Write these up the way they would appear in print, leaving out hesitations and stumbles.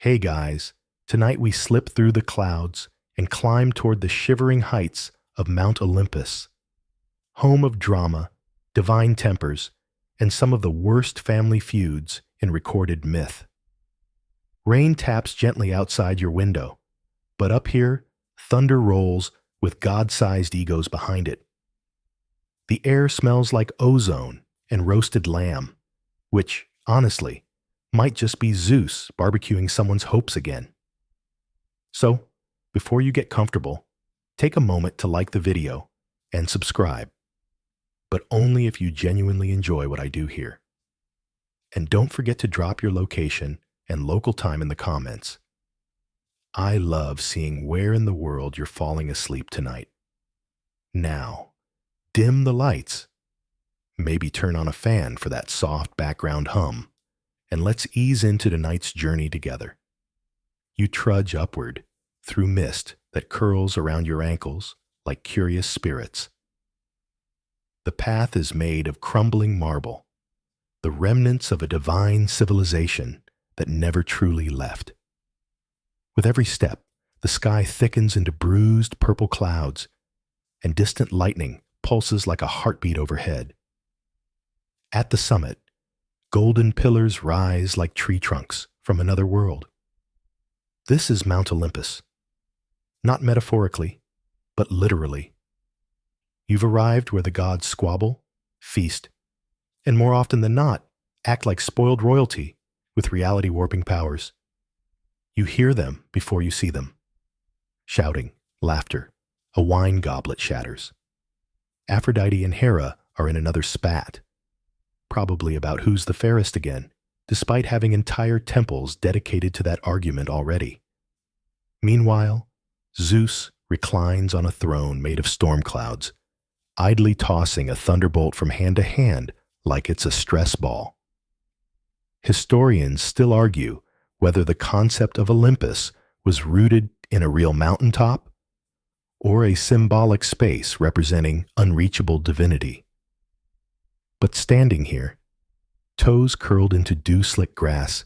Hey guys, tonight we slip through the clouds and climb toward the shivering heights of Mount Olympus, home of drama, divine tempers, and some of the worst family feuds in recorded myth. Rain taps gently outside your window, but up here, thunder rolls with God-sized egos behind it. The air smells like ozone and roasted lamb, which, honestly, might just be Zeus barbecuing someone's hopes again. So, before you get comfortable, take a moment to like the video and subscribe, but only if you genuinely enjoy what I do here. And don't forget to drop your location and local time in the comments. I love seeing where in the world you're falling asleep tonight. Now, dim the lights. Maybe turn on a fan for that soft background hum, and let's ease into tonight's journey together. You trudge upward through mist that curls around your ankles like curious spirits. The path is made of crumbling marble, the remnants of a divine civilization that never truly left. With every step, the sky thickens into bruised purple clouds, and distant lightning pulses like a heartbeat overhead. At the summit, golden pillars rise like tree trunks from another world. This is Mount Olympus. Not metaphorically, but literally. You've arrived where the gods squabble, feast, and more often than not, act like spoiled royalty with reality-warping powers. You hear them before you see them. Shouting, laughter, a wine goblet shatters. Aphrodite and Hera are in another spat, probably about who's the fairest again, despite having entire temples dedicated to that argument already. Meanwhile, Zeus reclines on a throne made of storm clouds, idly tossing a thunderbolt from hand to hand like it's a stress ball. Historians still argue whether the concept of Olympus was rooted in a real mountaintop or a symbolic space representing unreachable divinity. But standing here, toes curled into dew-slick grass,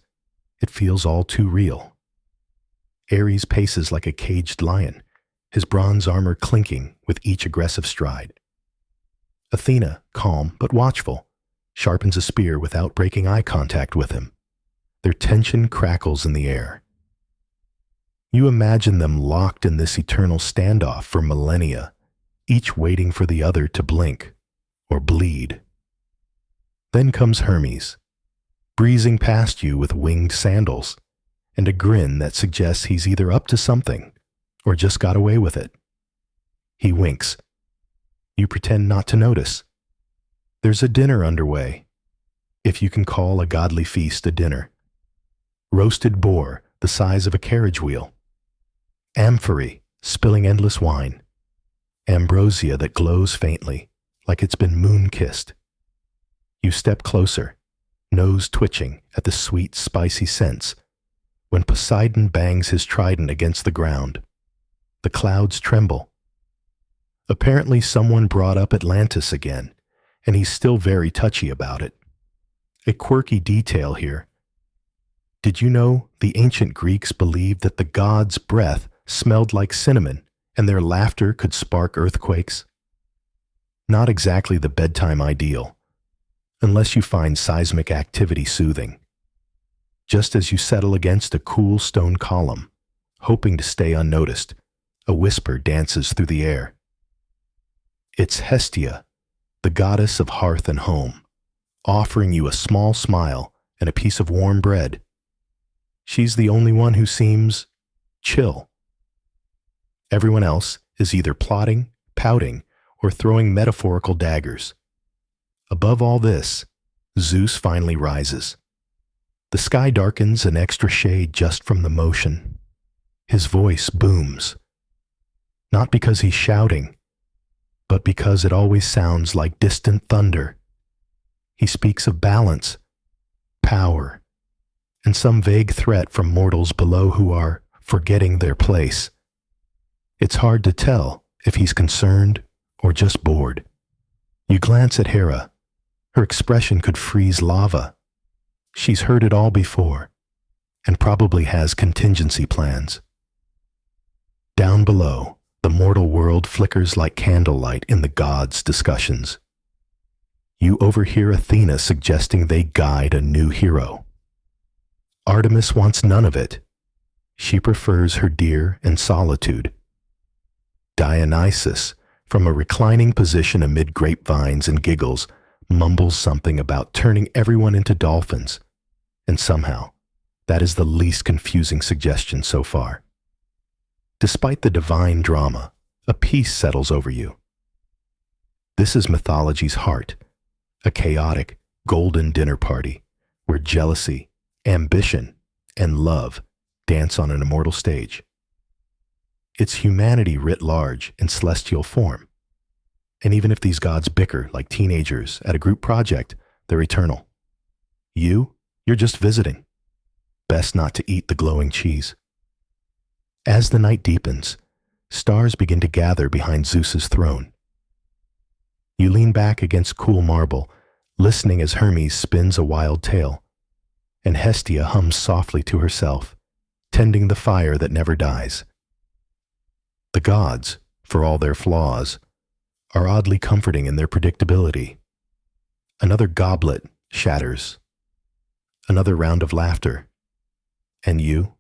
it feels all too real. Ares paces like a caged lion, his bronze armor clinking with each aggressive stride. Athena, calm but watchful, sharpens a spear without breaking eye contact with him. Their tension crackles in the air. You imagine them locked in this eternal standoff for millennia, each waiting for the other to blink or bleed. Then comes Hermes, breezing past you with winged sandals and a grin that suggests he's either up to something or just got away with it. He winks. You pretend not to notice. There's a dinner underway, if you can call a godly feast a dinner. Roasted boar the size of a carriage wheel. Amphory spilling endless wine. Ambrosia that glows faintly, like it's been moon-kissed. You step closer, nose twitching at the sweet, spicy scents, when Poseidon bangs his trident against the ground. The clouds tremble. Apparently someone brought up Atlantis again, and he's still very touchy about it. A quirky detail here. Did you know the ancient Greeks believed that the gods' breath smelled like cinnamon and their laughter could spark earthquakes? Not exactly the bedtime ideal, unless you find seismic activity soothing. Just as you settle against a cool stone column, hoping to stay unnoticed, a whisper dances through the air. It's Hestia, the goddess of hearth and home, offering you a small smile and a piece of warm bread. She's the only one who seems chill. Everyone else is either plotting, pouting, or throwing metaphorical daggers. Above all this, Zeus finally rises. The sky darkens an extra shade just from the motion. His voice booms. Not because he's shouting, but because it always sounds like distant thunder. He speaks of balance, power, and some vague threat from mortals below who are forgetting their place. It's hard to tell if he's concerned or just bored. You glance at Hera. Her expression could freeze lava. She's heard it all before, and probably has contingency plans. Down below, the mortal world flickers like candlelight in the gods' discussions. You overhear Athena suggesting they guide a new hero. Artemis wants none of it. She prefers her deer and solitude. Dionysus, from a reclining position amid grapevines and giggles, mumbles something about turning everyone into dolphins, and somehow, that is the least confusing suggestion so far. Despite the divine drama, a peace settles over you. This is mythology's heart, a chaotic, golden dinner party where jealousy, ambition, and love dance on an immortal stage. It's humanity writ large in celestial form. And even if these gods bicker like teenagers at a group project, they're eternal. You're just visiting. Best not to eat the glowing cheese. As the night deepens, stars begin to gather behind Zeus's throne. You lean back against cool marble, listening as Hermes spins a wild tale, and Hestia hums softly to herself, tending the fire that never dies. The gods, for all their flaws, are oddly comforting in their predictability. Another goblet shatters. Another round of laughter. And you?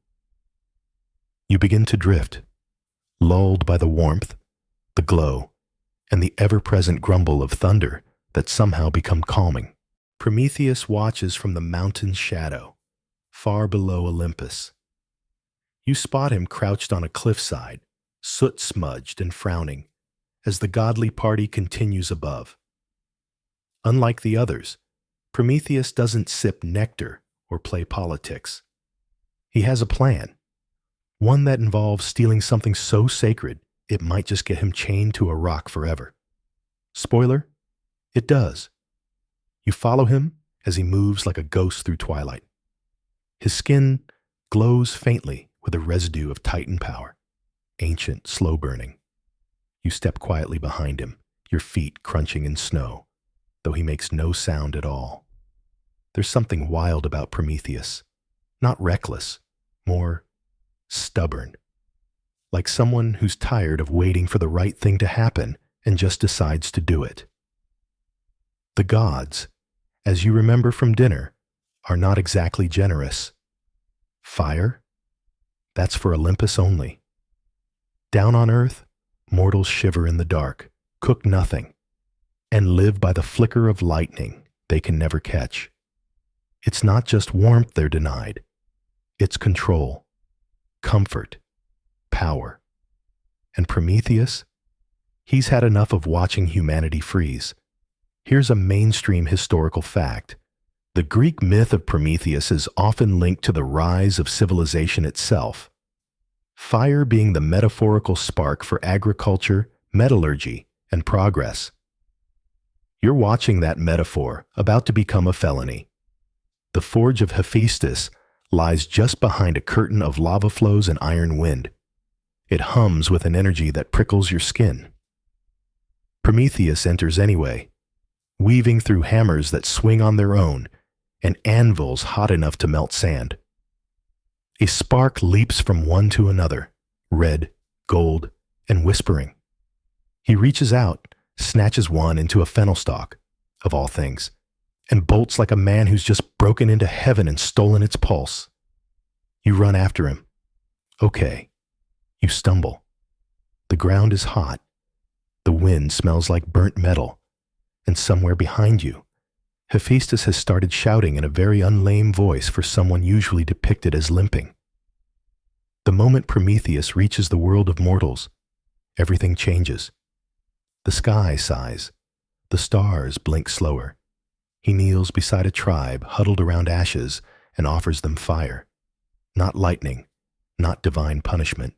You begin to drift, lulled by the warmth, the glow, and the ever-present grumble of thunder that somehow become calming. Prometheus watches from the mountain's shadow, far below Olympus. You spot him crouched on a cliffside, soot-smudged and frowning, as the godly party continues above. Unlike the others, Prometheus doesn't sip nectar or play politics. He has a plan, one that involves stealing something so sacred it might just get him chained to a rock forever. Spoiler, it does. You follow him as he moves like a ghost through twilight. His skin glows faintly with a residue of Titan power, ancient, slow-burning. You step quietly behind him, your feet crunching in snow, though he makes no sound at all. There's something wild about Prometheus, not reckless, more stubborn, like someone who's tired of waiting for the right thing to happen and just decides to do it. The gods, as you remember from dinner, are not exactly generous. Fire? That's for Olympus only. Down on earth, mortals shiver in the dark, cook nothing, and live by the flicker of lightning they can never catch. It's not just warmth they're denied, it's control, comfort, power. And Prometheus? He's had enough of watching humanity freeze. Here's a mainstream historical fact. The Greek myth of Prometheus is often linked to the rise of civilization itself, fire being the metaphorical spark for agriculture, metallurgy, and progress. You're watching that metaphor about to become a felony. The forge of Hephaestus lies just behind a curtain of lava flows and iron wind. It hums with an energy that prickles your skin. Prometheus enters anyway, weaving through hammers that swing on their own and anvils hot enough to melt sand. A spark leaps from one to another, red, gold, and whispering. He reaches out, snatches one into a fennel stalk, of all things, and bolts like a man who's just broken into heaven and stolen its pulse. You run after him. Okay. You stumble. The ground is hot. The wind smells like burnt metal. And somewhere behind you, Hephaestus has started shouting in a very unlame voice for someone usually depicted as limping. The moment Prometheus reaches the world of mortals, everything changes. The sky sighs. The stars blink slower. He kneels beside a tribe huddled around ashes and offers them fire. Not lightning, not divine punishment,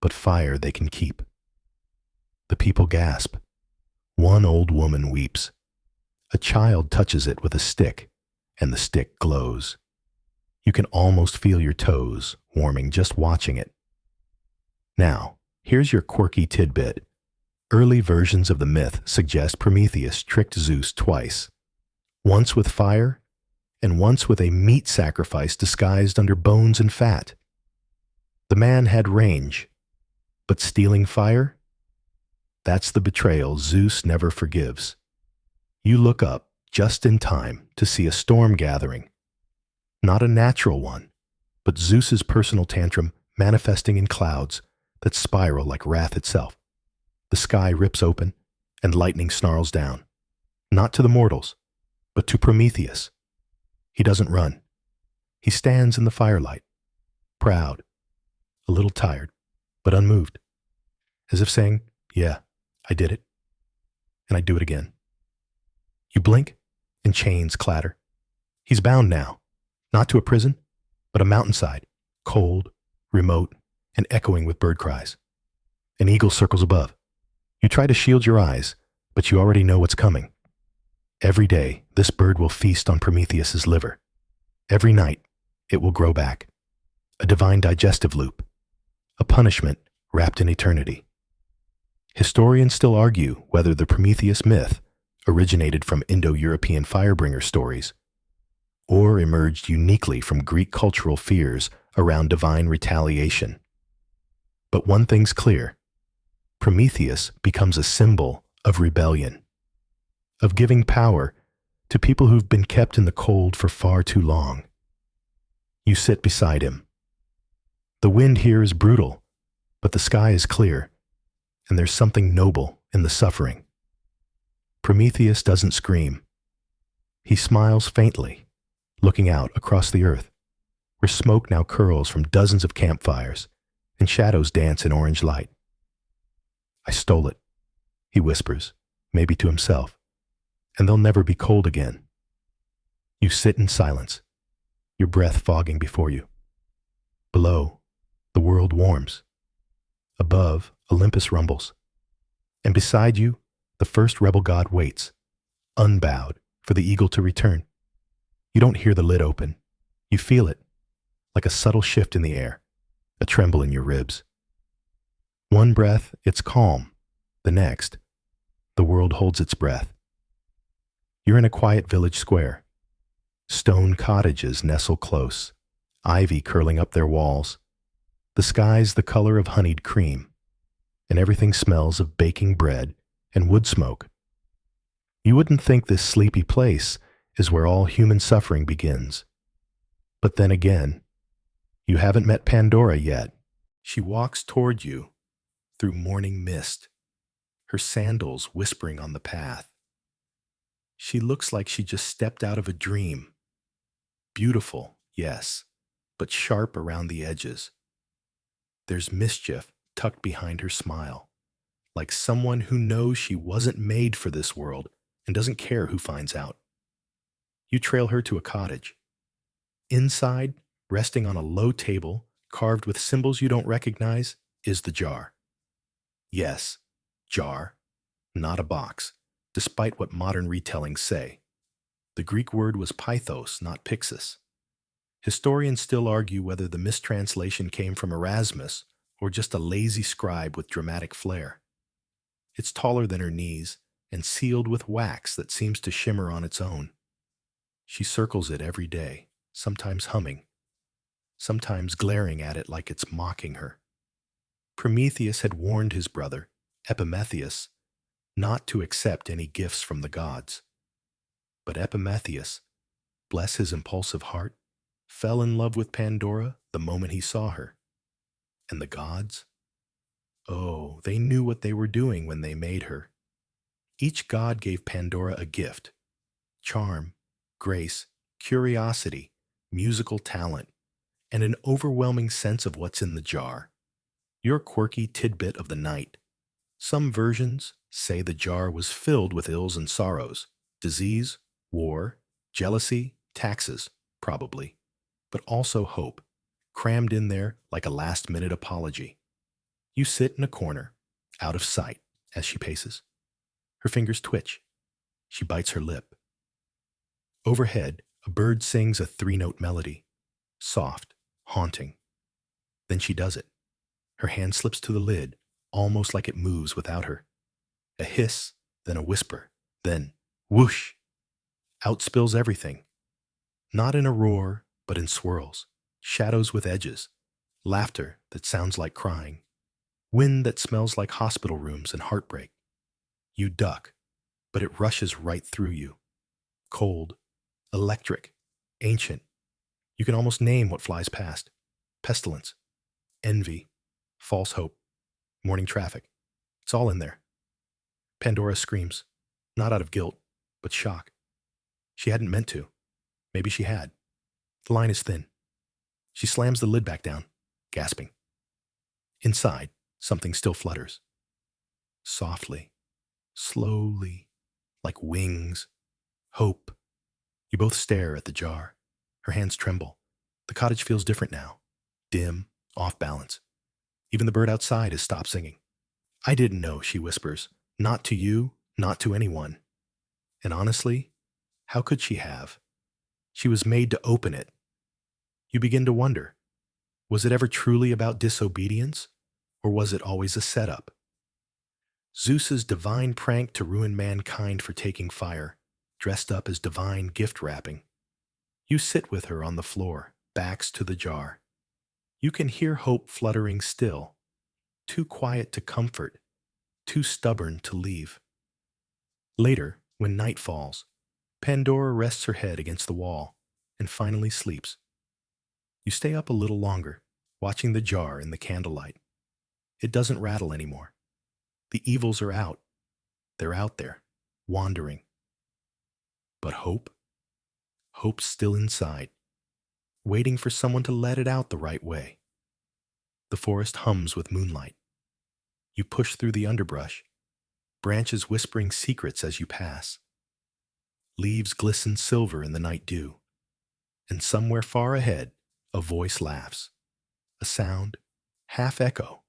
but fire they can keep. The people gasp. One old woman weeps. A child touches it with a stick, and the stick glows. You can almost feel your toes warming just watching it. Now, here's your quirky tidbit. Early versions of the myth suggest Prometheus tricked Zeus twice. Once with fire, and once with a meat sacrifice disguised under bones and fat. The man had range, but stealing fire? That's the betrayal Zeus never forgives. You look up just in time to see a storm gathering. Not a natural one, but Zeus's personal tantrum manifesting in clouds that spiral like wrath itself. The sky rips open, and lightning snarls down. Not to the mortals, but to Prometheus. He doesn't run. He stands in the firelight, proud, a little tired, but unmoved, as if saying, "Yeah, I did it, and I'd do it again." You blink, and chains clatter. He's bound now, not to a prison, but a mountainside, cold, remote, and echoing with bird cries. An eagle circles above. You try to shield your eyes, but you already know what's coming. Every day, this bird will feast on Prometheus's liver. Every night, it will grow back. A divine digestive loop. A punishment wrapped in eternity. Historians still argue whether the Prometheus myth originated from Indo-European firebringer stories or emerged uniquely from Greek cultural fears around divine retaliation. But one thing's clear. Prometheus becomes a symbol of rebellion, of giving power to people who've been kept in the cold for far too long. You sit beside him. The wind here is brutal, but the sky is clear, and there's something noble in the suffering. Prometheus doesn't scream. He smiles faintly, looking out across the earth, where smoke now curls from dozens of campfires and shadows dance in orange light. "I stole it," he whispers, maybe to himself, "and they'll never be cold again." You sit in silence, your breath fogging before you. Below, the world warms. Above, Olympus rumbles. And beside you, the first rebel god waits, unbowed, for the eagle to return. You don't hear the lid open. You feel it, like a subtle shift in the air, a tremble in your ribs. One breath, it's calm. The next, the world holds its breath. You're in a quiet village square. Stone cottages nestle close, ivy curling up their walls. The sky's the color of honeyed cream, and everything smells of baking bread and wood smoke. You wouldn't think this sleepy place is where all human suffering begins. But then again, you haven't met Pandora yet. She walks toward you through morning mist, her sandals whispering on the path. She looks like she just stepped out of a dream. Beautiful, yes, but sharp around the edges. There's mischief tucked behind her smile, like someone who knows she wasn't made for this world and doesn't care who finds out. You trail her to a cottage. Inside, resting on a low table carved with symbols you don't recognize, is the jar. Yes, jar, not a box, despite what modern retellings say. The Greek word was pythos, not pyxis. Historians still argue whether the mistranslation came from Erasmus or just a lazy scribe with dramatic flair. It's taller than her knees and sealed with wax that seems to shimmer on its own. She circles it every day, sometimes humming, sometimes glaring at it like it's mocking her. Prometheus had warned his brother, Epimetheus, not to accept any gifts from the gods. But Epimetheus, bless his impulsive heart, fell in love with Pandora the moment he saw her. And the gods? Oh, they knew what they were doing when they made her. Each god gave Pandora a gift: charm, grace, curiosity, musical talent, and an overwhelming sense of what's in the jar. Your quirky tidbit of the night. Some versions say the jar was filled with ills and sorrows, disease, war, jealousy, taxes, probably, but also hope, crammed in there like a last-minute apology. You sit in a corner, out of sight, as she paces. Her fingers twitch. She bites her lip. Overhead, a bird sings a three-note melody, soft, haunting. Then she does it. Her hand slips to the lid, almost like it moves without her. A hiss, then a whisper, then whoosh. Out spills everything. Not in a roar, but in swirls, shadows with edges, laughter that sounds like crying, wind that smells like hospital rooms and heartbreak. You duck, but it rushes right through you. Cold, electric, ancient. You can almost name what flies past. Pestilence, envy, false hope, morning traffic. It's all in there. Pandora screams, not out of guilt, but shock. She hadn't meant to. Maybe she had. The line is thin. She slams the lid back down, gasping. Inside, something still flutters. Softly, slowly, like wings. Hope. You both stare at the jar. Her hands tremble. The cottage feels different now. Dim, off balance. Even the bird outside has stopped singing. I didn't know, she whispers. Not to you, not to anyone. And honestly, how could she have? She was made to open it. You begin to wonder, was it ever truly about disobedience, or was it always a setup? Zeus's divine prank to ruin mankind for taking fire, dressed up as divine gift wrapping. You sit with her on the floor, backs to the jar. You can hear hope fluttering still, too quiet to comfort, too stubborn to leave. Later, when night falls, Pandora rests her head against the wall and finally sleeps. You stay up a little longer, watching the jar in the candlelight. It doesn't rattle anymore. The evils are out. They're out there, wandering. But hope? Hope's still inside, waiting for someone to let it out the right way. The forest hums with moonlight. You push through the underbrush, branches whispering secrets as you pass. Leaves glisten silver in the night dew. And somewhere far ahead, a voice laughs. A sound, half echo,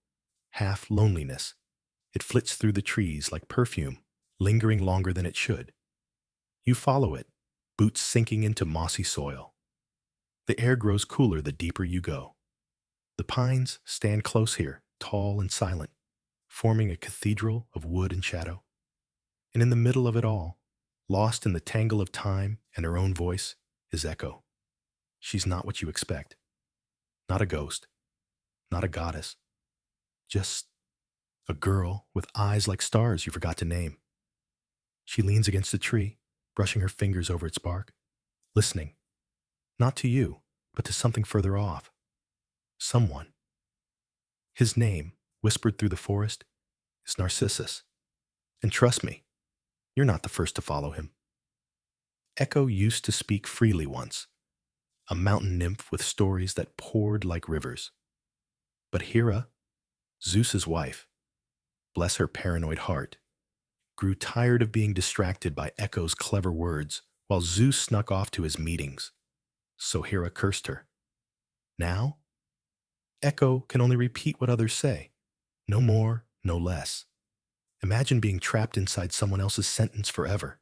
half loneliness. It flits through the trees like perfume, lingering longer than it should. You follow it, boots sinking into mossy soil. The air grows cooler the deeper you go. The pines stand close here, tall and silent, forming a cathedral of wood and shadow. And in the middle of it all, lost in the tangle of time and her own voice, is Echo. She's not what you expect. Not a ghost. Not a goddess. Just a girl with eyes like stars you forgot to name. She leans against a tree, brushing her fingers over its bark, listening. Not to you, but to something further off. Someone. His name, whispered through the forest, is Narcissus. And trust me, you're not the first to follow him. Echo used to speak freely once, a mountain nymph with stories that poured like rivers. But Hera, Zeus's wife, bless her paranoid heart, grew tired of being distracted by Echo's clever words while Zeus snuck off to his meetings. So Hera cursed her. Now, Echo can only repeat what others say. No more, no less. Imagine being trapped inside someone else's sentence forever.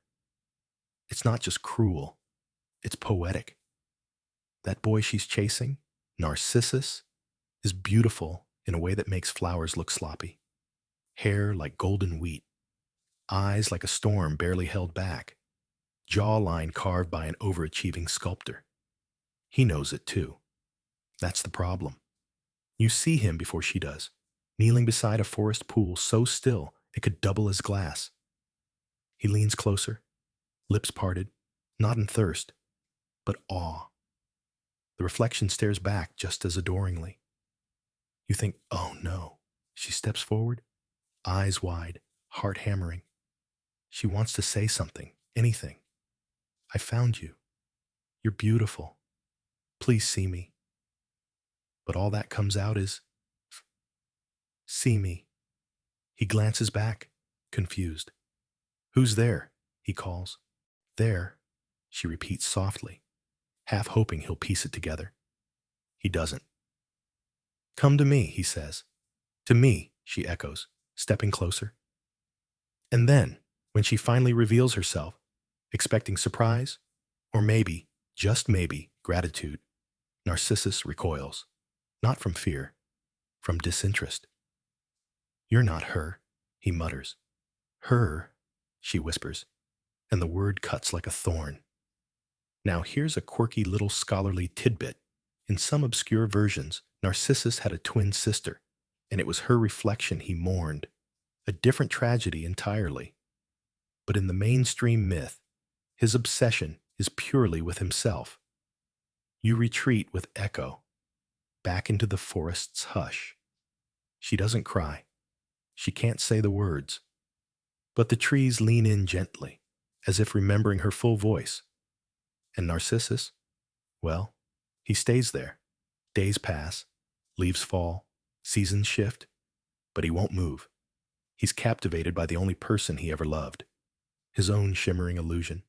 It's not just cruel, it's poetic. That boy she's chasing, Narcissus, is beautiful in a way that makes flowers look sloppy. Hair like golden wheat, eyes like a storm barely held back, jawline carved by an overachieving sculptor. He knows it too. That's the problem. You see him before she does, kneeling beside a forest pool so still it could double as glass. He leans closer, lips parted, not in thirst, but awe. The reflection stares back just as adoringly. You think, oh no. She steps forward, eyes wide, heart hammering. She wants to say something, anything. I found you. You're beautiful. Please see me. But all that comes out is, see me. He glances back, confused. Who's there? He calls. There, she repeats softly, half hoping he'll piece it together. He doesn't. Come to me, he says. To me, she echoes, stepping closer. And then, when she finally reveals herself, expecting surprise, or maybe, just maybe, gratitude, Narcissus recoils, not from fear, from disinterest. You're not her, he mutters. Her, she whispers, and the word cuts like a thorn. Now here's a quirky little scholarly tidbit. In some obscure versions, Narcissus had a twin sister, and it was her reflection he mourned, a different tragedy entirely. But in the mainstream myth, his obsession is purely with himself. You retreat with Echo, back into the forest's hush. She doesn't cry. She can't say the words. But the trees lean in gently, as if remembering her full voice. And Narcissus, well, he stays there. Days pass, leaves fall, seasons shift, but he won't move. He's captivated by the only person he ever loved, his own shimmering illusion.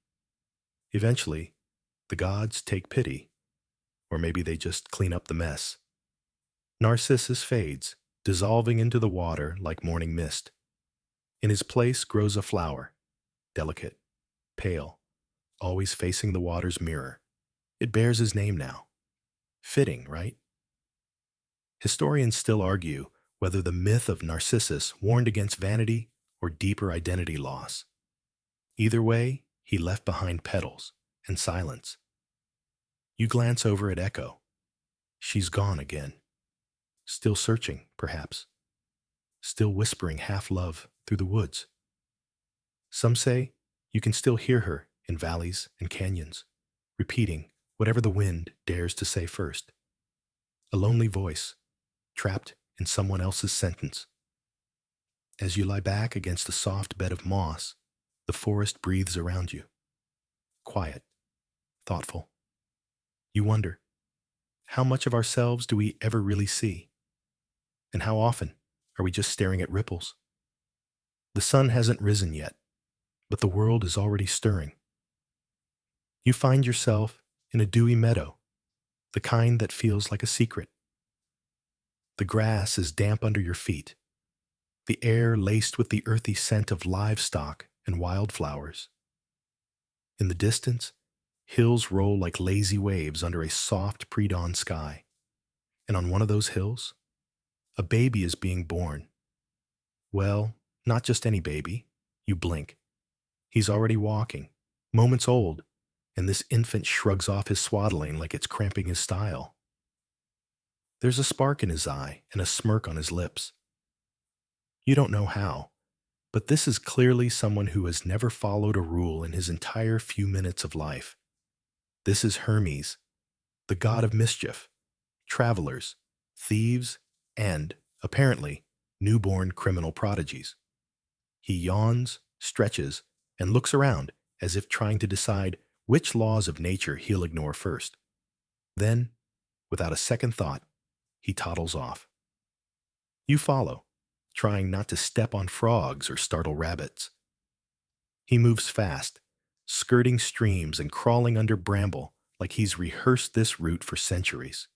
Eventually, the gods take pity, or maybe they just clean up the mess. Narcissus fades, dissolving into the water like morning mist. In his place grows a flower, delicate, pale, always facing the water's mirror. It bears his name now. Fitting, right? Historians still argue whether the myth of Narcissus warned against vanity or deeper identity loss. Either way, he left behind petals and silence. You glance over at Echo. She's gone again. Still searching, perhaps. Still whispering half-love through the woods. Some say you can still hear her in valleys and canyons, repeating whatever the wind dares to say first. A lonely voice, trapped in someone else's sentence. As you lie back against a soft bed of moss, the forest breathes around you. Quiet, thoughtful. You wonder, how much of ourselves do we ever really see? And how often are we just staring at ripples? The sun hasn't risen yet, but the world is already stirring. You find yourself in a dewy meadow, the kind that feels like a secret. The grass is damp under your feet, the air laced with the earthy scent of livestock and wildflowers. In the distance, hills roll like lazy waves under a soft pre-dawn sky. And on one of those hills, a baby is being born. Well, not just any baby. You blink. He's already walking, moments old, and this infant shrugs off his swaddling like it's cramping his style. There's a spark in his eye and a smirk on his lips. You don't know how, but this is clearly someone who has never followed a rule in his entire few minutes of life. This is Hermes, the god of mischief, travelers, thieves, and, apparently, newborn criminal prodigies. He yawns, stretches, and looks around as if trying to decide which laws of nature he'll ignore first. Then, without a second thought, he toddles off. You follow, trying not to step on frogs or startle rabbits. He moves fast, skirting streams and crawling under bramble like he's rehearsed this route for centuries.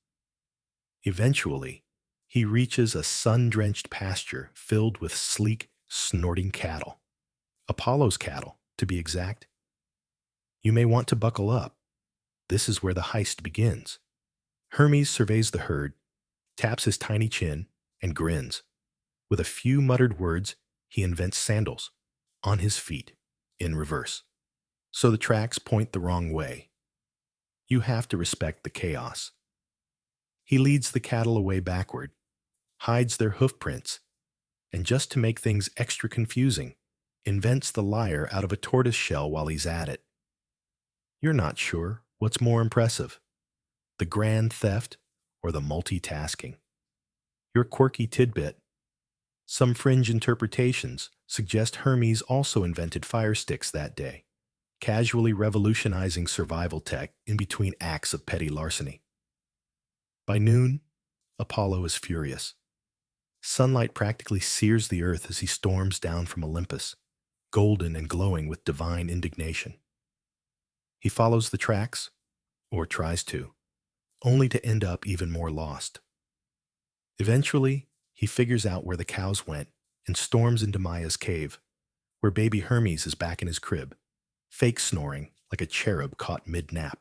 Eventually, he reaches a sun-drenched pasture filled with sleek, snorting cattle. Apollo's cattle, to be exact. You may want to buckle up. This is where the heist begins. Hermes surveys the herd, taps his tiny chin, and grins. With a few muttered words, he invents sandals, on his feet, in reverse. So the tracks point the wrong way. You have to respect the chaos. He leads the cattle away backward, hides their hoof prints, and just to make things extra confusing, invents the lyre out of a tortoise shell while he's at it. You're not sure what's more impressive, the grand theft or the multitasking. Your quirky tidbit. Some fringe interpretations suggest Hermes also invented fire sticks that day, casually revolutionizing survival tech in between acts of petty larceny. By noon, Apollo is furious. Sunlight practically sears the earth as he storms down from Olympus, golden and glowing with divine indignation. He follows the tracks, or tries to, only to end up even more lost. Eventually, he figures out where the cows went and storms into Maya's cave, where baby Hermes is back in his crib, fake snoring like a cherub caught mid-nap.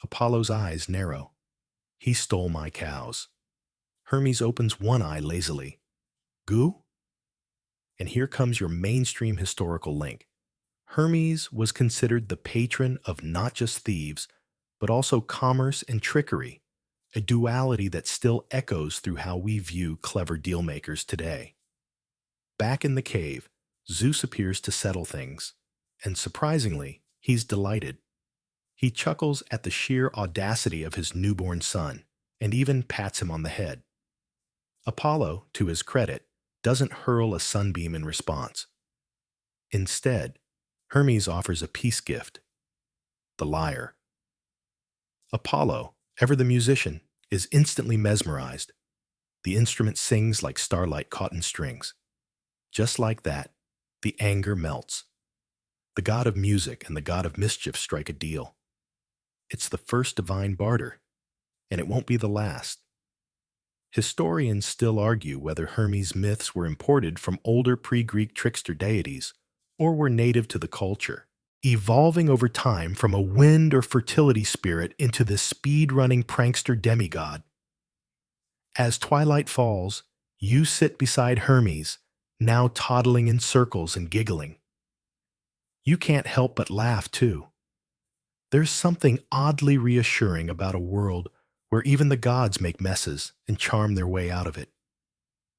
Apollo's eyes narrow. He stole my cows. Hermes opens one eye lazily. Goo? And here comes your mainstream historical link. Hermes was considered the patron of not just thieves, but also commerce and trickery, a duality that still echoes through how we view clever dealmakers today. Back in the cave, Zeus appears to settle things, and surprisingly, he's delighted. He chuckles at the sheer audacity of his newborn son, and even pats him on the head. Apollo, to his credit, doesn't hurl a sunbeam in response. Instead, Hermes offers a peace gift, the lyre. Apollo, ever the musician, is instantly mesmerized. The instrument sings like starlight caught in strings. Just like that, the anger melts. The god of music and the god of mischief strike a deal. It's the first divine barter, and it won't be the last. Historians still argue whether Hermes' myths were imported from older pre-Greek trickster deities or were native to the culture, evolving over time from a wind or fertility spirit into this speed-running prankster demigod. As twilight falls, you sit beside Hermes, now toddling in circles and giggling. You can't help but laugh, too. There's something oddly reassuring about a world where even the gods make messes and charm their way out of it.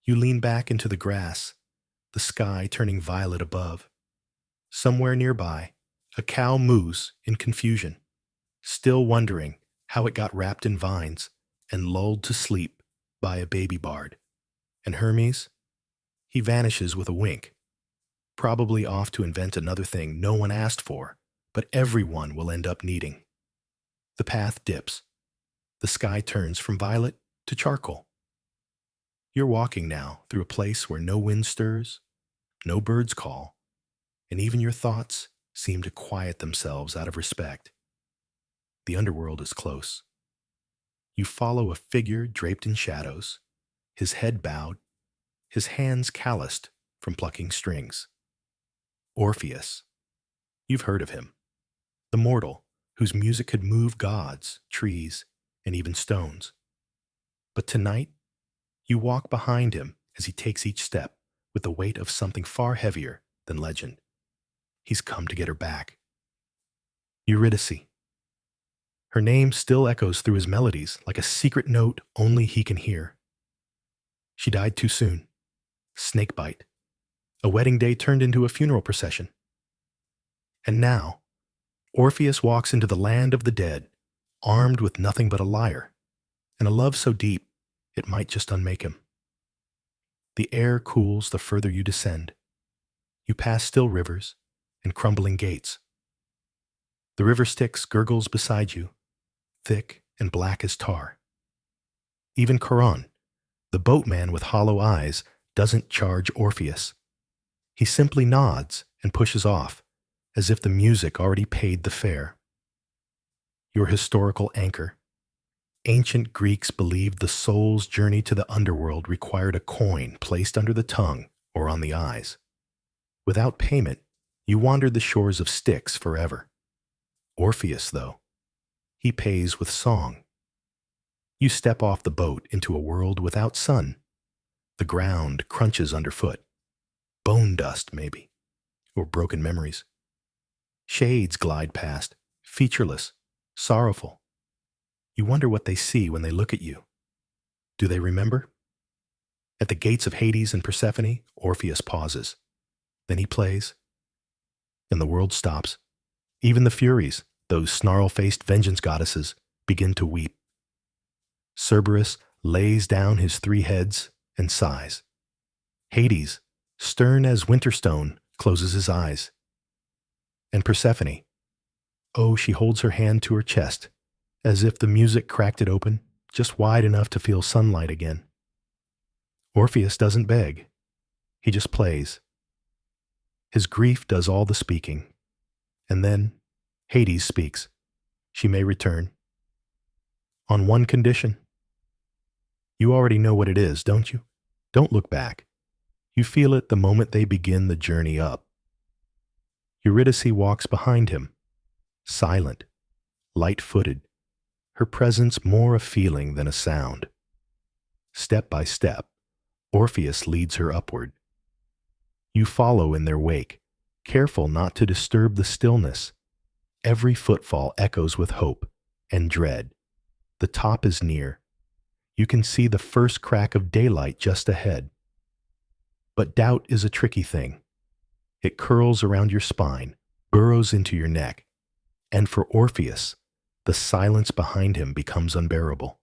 You lean back into the grass, the sky turning violet above. Somewhere nearby, a cow moos in confusion, still wondering how it got wrapped in vines and lulled to sleep by a baby bard. And Hermes? He vanishes with a wink, probably off to invent another thing no one asked for, but everyone will end up needing. The path dips. The sky turns from violet to charcoal. You're walking now through a place where no wind stirs, no birds call, and even your thoughts seem to quiet themselves out of respect. The underworld is close. You follow a figure draped in shadows, his head bowed, his hands calloused from plucking strings. Orpheus. You've heard of him. The mortal whose music could move gods, trees, and even stones. But tonight, you walk behind him as he takes each step with the weight of something far heavier than legend. He's come to get her back. Eurydice. Her name still echoes through his melodies like a secret note only he can hear. She died too soon. Snakebite. A wedding day turned into a funeral procession. And now, Orpheus walks into the land of the dead, armed with nothing but a lyre, and a love so deep it might just unmake him. The air cools the further you descend. You pass still rivers and crumbling gates. The river Styx gurgles beside you, thick and black as tar. Even Charon, the boatman with hollow eyes, doesn't charge Orpheus. He simply nods and pushes off, as if the music already paid the fare. Your historical anchor. Ancient Greeks believed the soul's journey to the underworld required a coin placed under the tongue or on the eyes. Without payment, you wandered the shores of Styx forever. Orpheus, though, he pays with song. You step off the boat into a world without sun. The ground crunches underfoot. Bone dust, maybe, or broken memories. Shades glide past, featureless, sorrowful. You wonder what they see when they look at you. Do they remember? At the gates of Hades and Persephone, Orpheus pauses. Then he plays, and the world stops. Even the Furies, those snarl-faced vengeance goddesses, begin to weep. Cerberus lays down his 3 heads and sighs. Hades, stern as Winterstone, closes his eyes. And Persephone, oh, she holds her hand to her chest, as if the music cracked it open, just wide enough to feel sunlight again. Orpheus doesn't beg. He just plays. His grief does all the speaking. And then Hades speaks. She may return. On one condition. You already know what it is, don't you? Don't look back. You feel it the moment they begin the journey up. Eurydice walks behind him, silent, light-footed, her presence more a feeling than a sound. Step by step, Orpheus leads her upward. You follow in their wake, careful not to disturb the stillness. Every footfall echoes with hope and dread. The top is near. You can see the first crack of daylight just ahead. But doubt is a tricky thing. It curls around your spine, burrows into your neck, and for Orpheus, the silence behind him becomes unbearable.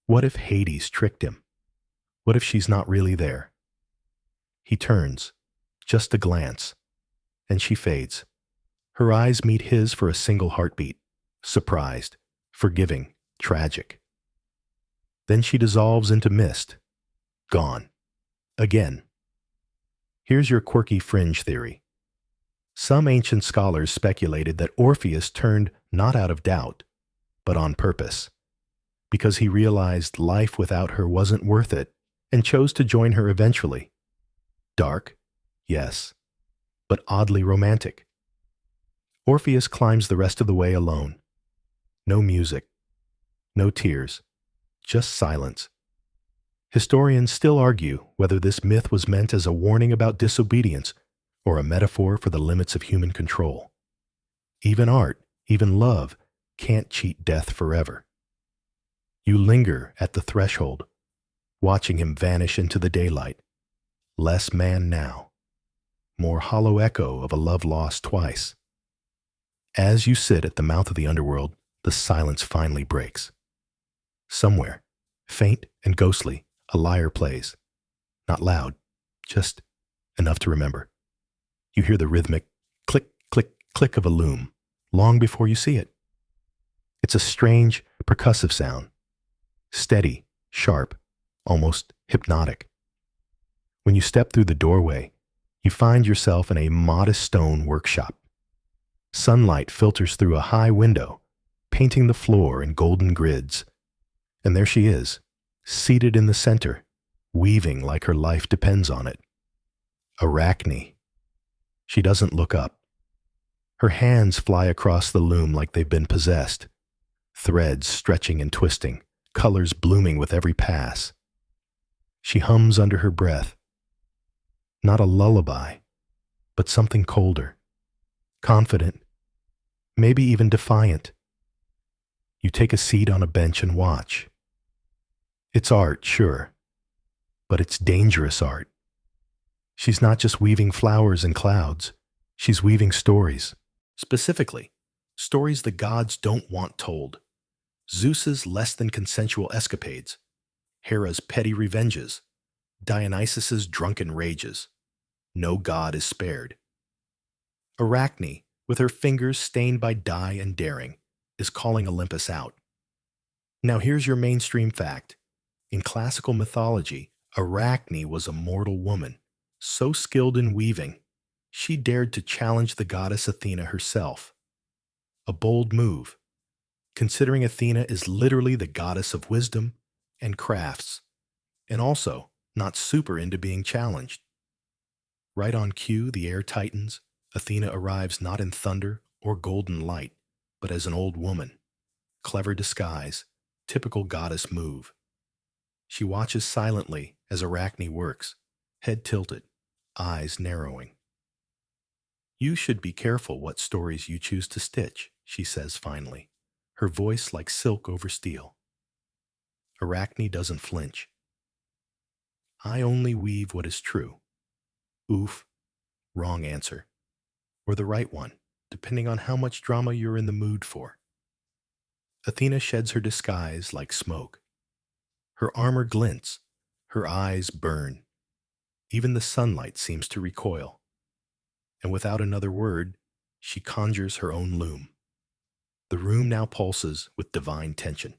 What if Hades tricked him? What if she's not really there? He turns, just a glance, and she fades. Her eyes meet his for a single heartbeat, surprised, forgiving, tragic. Then she dissolves into mist, gone. Again. Here's your quirky fringe theory. Some ancient scholars speculated that Orpheus turned not out of doubt, but on purpose, because he realized life without her wasn't worth it and chose to join her eventually. Dark, yes, but oddly romantic. Orpheus climbs the rest of the way alone. No music, no tears, just silence. Historians still argue whether this myth was meant as a warning about disobedience or a metaphor for the limits of human control. Even art, even love, can't cheat death forever. You linger at the threshold, watching him vanish into the daylight. Less man now, more hollow echo of a love lost twice. As you sit at the mouth of the underworld, the silence finally breaks. Somewhere, faint and ghostly, a lyre plays. Not loud, just enough to remember. You hear the rhythmic click, click, click of a loom, long before you see it. It's a strange, percussive sound. Steady, sharp, almost hypnotic. When you step through the doorway, you find yourself in a modest stone workshop. Sunlight filters through a high window, painting the floor in golden grids. And there she is, seated in the center, weaving like her life depends on it. Arachne. She doesn't look up. Her hands fly across the loom like they've been possessed, threads stretching and twisting, colors blooming with every pass. She hums under her breath. Not a lullaby, but something colder, confident, maybe even defiant. You take a seat on a bench and watch. It's art, sure, but it's dangerous art. She's not just weaving flowers and clouds, she's weaving stories. Specifically, stories the gods don't want told. Zeus's less than consensual escapades, Hera's petty revenges, Dionysus's drunken rages. No god is spared. Arachne, with her fingers stained by dye and daring, is calling Olympus out. Now here's your mainstream fact. In classical mythology, Arachne was a mortal woman, so skilled in weaving, she dared to challenge the goddess Athena herself. A bold move, considering Athena is literally the goddess of wisdom and crafts, and also not super into being challenged. Right on cue, the air tightens. Athena arrives not in thunder or golden light, but as an old woman. Clever disguise, typical goddess move. She watches silently as Arachne works, head tilted, eyes narrowing. You should be careful what stories you choose to stitch, she says finally, her voice like silk over steel. Arachne doesn't flinch. I only weave what is true. Oof, wrong answer. Or the right one, depending on how much drama you're in the mood for. Athena sheds her disguise like smoke. Her armor glints, her eyes burn. Even the sunlight seems to recoil. And without another word, she conjures her own loom. The room now pulses with divine tension.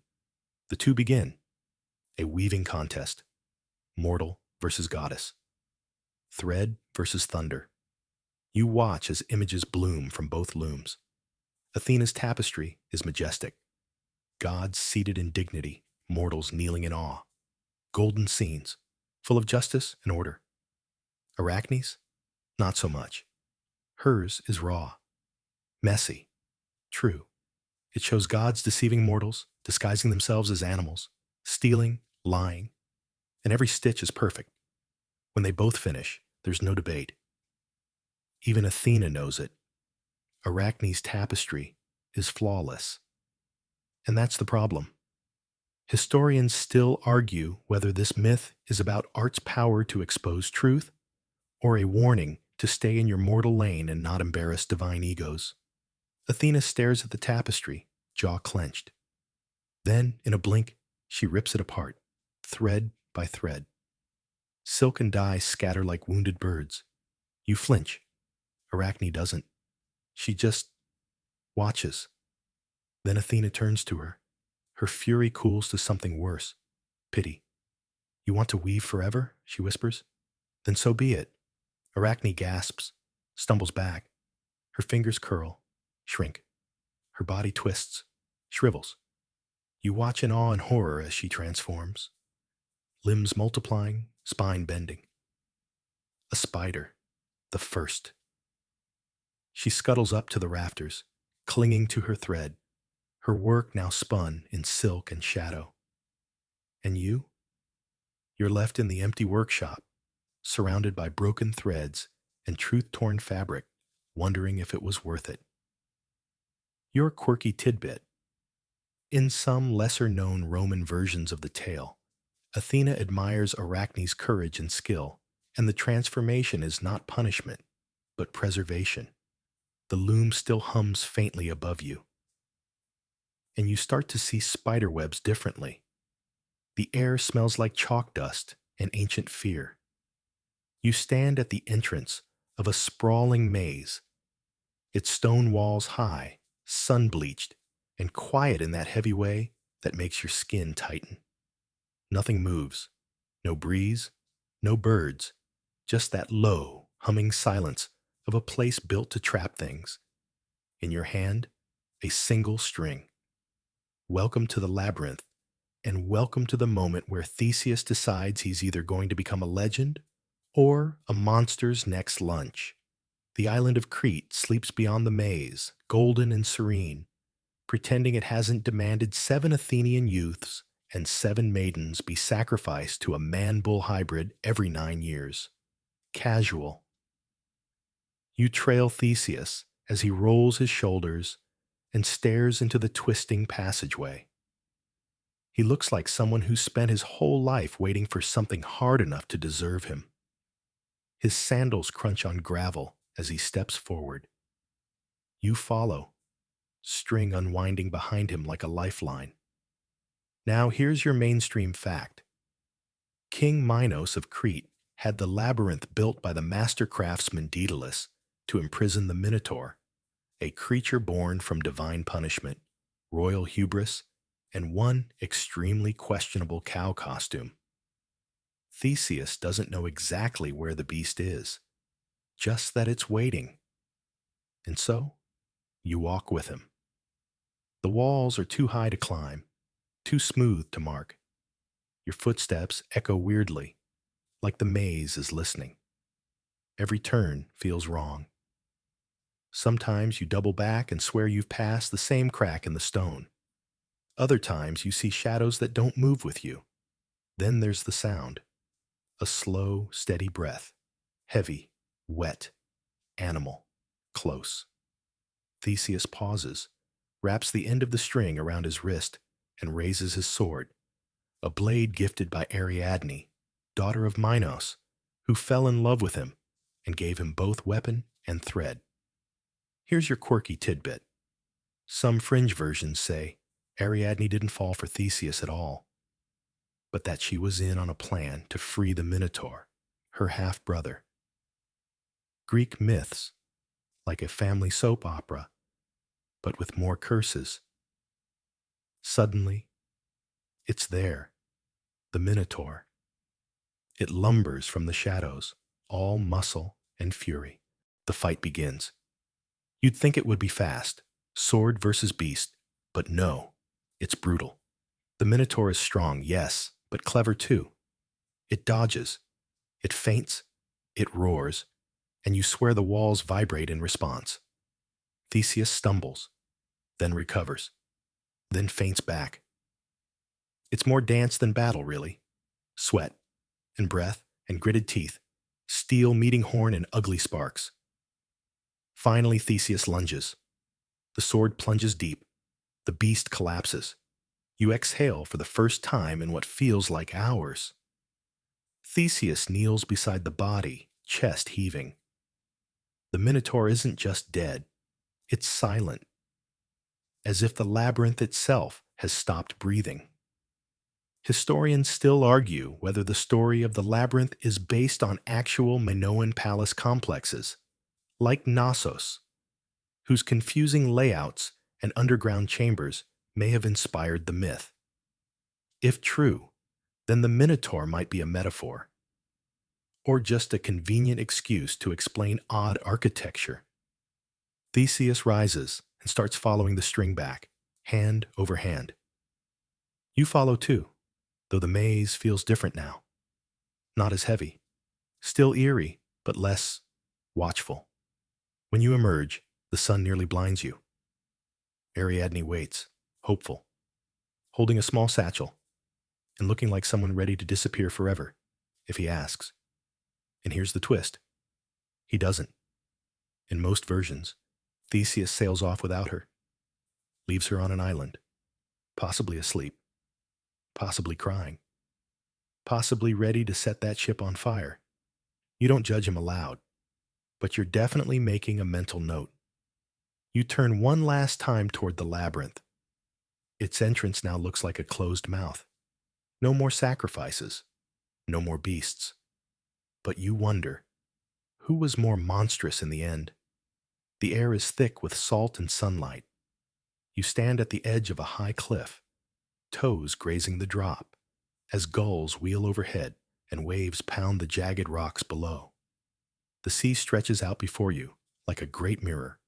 The two begin. A weaving contest. Mortal versus goddess. Thread versus thunder. You watch as images bloom from both looms. Athena's tapestry is majestic. Gods seated in dignity, mortals kneeling in awe. Golden scenes, full of justice and order. Arachne's? Not so much. Hers is raw, messy, true. It shows gods deceiving mortals, disguising themselves as animals, stealing, lying, and every stitch is perfect. When they both finish, there's no debate. Even Athena knows it. Arachne's tapestry is flawless. And that's the problem. Historians still argue whether this myth is about art's power to expose truth or a warning to stay in your mortal lane and not embarrass divine egos. Athena stares at the tapestry, jaw clenched. Then, in a blink, she rips it apart, thread by thread. Silk and dye scatter like wounded birds. You flinch. Arachne doesn't. She just watches. Then Athena turns to her. Her fury cools to something worse. Pity. You want to weave forever? She whispers. Then so be it. Arachne gasps, stumbles back. Her fingers curl, shrink. Her body twists, shrivels. You watch in awe and horror as she transforms. Limbs multiplying, spine bending. A spider, the first. She scuttles up to the rafters, clinging to her thread, her work now spun in silk and shadow. And you? You're left in the empty workshop, surrounded by broken threads and truth-torn fabric, wondering if it was worth it. Your quirky tidbit. In some lesser-known Roman versions of the tale, Athena admires Arachne's courage and skill, and the transformation is not punishment, but preservation. The loom still hums faintly above you. And you start to see spiderwebs differently. The air smells like chalk dust and ancient fear. You stand at the entrance of a sprawling maze, its stone walls high, sun-bleached, and quiet in that heavy way that makes your skin tighten. Nothing moves. No breeze, no birds, just that low, humming silence of a place built to trap things. In your hand, a single string. Welcome to the labyrinth, and welcome to the moment where Theseus decides he's either going to become a legend or a monster's next lunch. The island of Crete sleeps beyond the maze, golden and serene, pretending it hasn't demanded 7 Athenian youths and 7 maidens be sacrificed to a man-bull hybrid every 9 years. Casual. You trail Theseus as he rolls his shoulders and stares into the twisting passageway. He looks like someone who spent his whole life waiting for something hard enough to deserve him. His sandals crunch on gravel as he steps forward. You follow, string unwinding behind him like a lifeline. Now here's your mainstream fact. King Minos of Crete had the labyrinth built by the master craftsman Daedalus to imprison the Minotaur, a creature born from divine punishment, royal hubris, and one extremely questionable cow costume. Theseus doesn't know exactly where the beast is, just that it's waiting. And so, you walk with him. The walls are too high to climb, too smooth to mark. Your footsteps echo weirdly, like the maze is listening. Every turn feels wrong. Sometimes you double back and swear you've passed the same crack in the stone. Other times you see shadows that don't move with you. Then there's the sound. A slow, steady breath. Heavy, wet, animal, close. Theseus pauses, wraps the end of the string around his wrist, and raises his sword, a blade gifted by Ariadne, daughter of Minos, who fell in love with him and gave him both weapon and thread. Here's your quirky tidbit. Some fringe versions say Ariadne didn't fall for Theseus at all, but that she was in on a plan to free the Minotaur, her half-brother. Greek myths, like a family soap opera, but with more curses. Suddenly, it's there, the Minotaur. It lumbers from the shadows, all muscle and fury. The fight begins. You'd think it would be fast, sword versus beast, but no, it's brutal. The Minotaur is strong, yes, but clever too. It dodges, it feints, it roars, and you swear the walls vibrate in response. Theseus stumbles, then recovers, then feints back. It's more dance than battle, really. Sweat, and breath, and gritted teeth, steel meeting horn and ugly sparks. Finally, Theseus lunges. The sword plunges deep. The beast collapses. You exhale for the first time in what feels like hours. Theseus kneels beside the body, chest heaving. The Minotaur isn't just dead, it's silent, as if the labyrinth itself has stopped breathing. Historians still argue whether the story of the labyrinth is based on actual Minoan palace complexes, like Knossos, whose confusing layouts and underground chambers may have inspired the myth. If true, then the Minotaur might be a metaphor, or just a convenient excuse to explain odd architecture. Theseus rises and starts following the string back, hand over hand. You follow too, though the maze feels different now. Not as heavy, still eerie, but less watchful. When you emerge, the sun nearly blinds you. Ariadne waits, hopeful, holding a small satchel, and looking like someone ready to disappear forever, if he asks. And here's the twist. He doesn't. In most versions, Theseus sails off without her, leaves her on an island, possibly asleep, possibly crying, possibly ready to set that ship on fire. You don't judge him aloud, but you're definitely making a mental note. You turn one last time toward the labyrinth. Its entrance now looks like a closed mouth. No more sacrifices, no more beasts. But you wonder, who was more monstrous in the end? The air is thick with salt and sunlight. You stand at the edge of a high cliff, toes grazing the drop, as gulls wheel overhead and waves pound the jagged rocks below. The sea stretches out before you like a great mirror,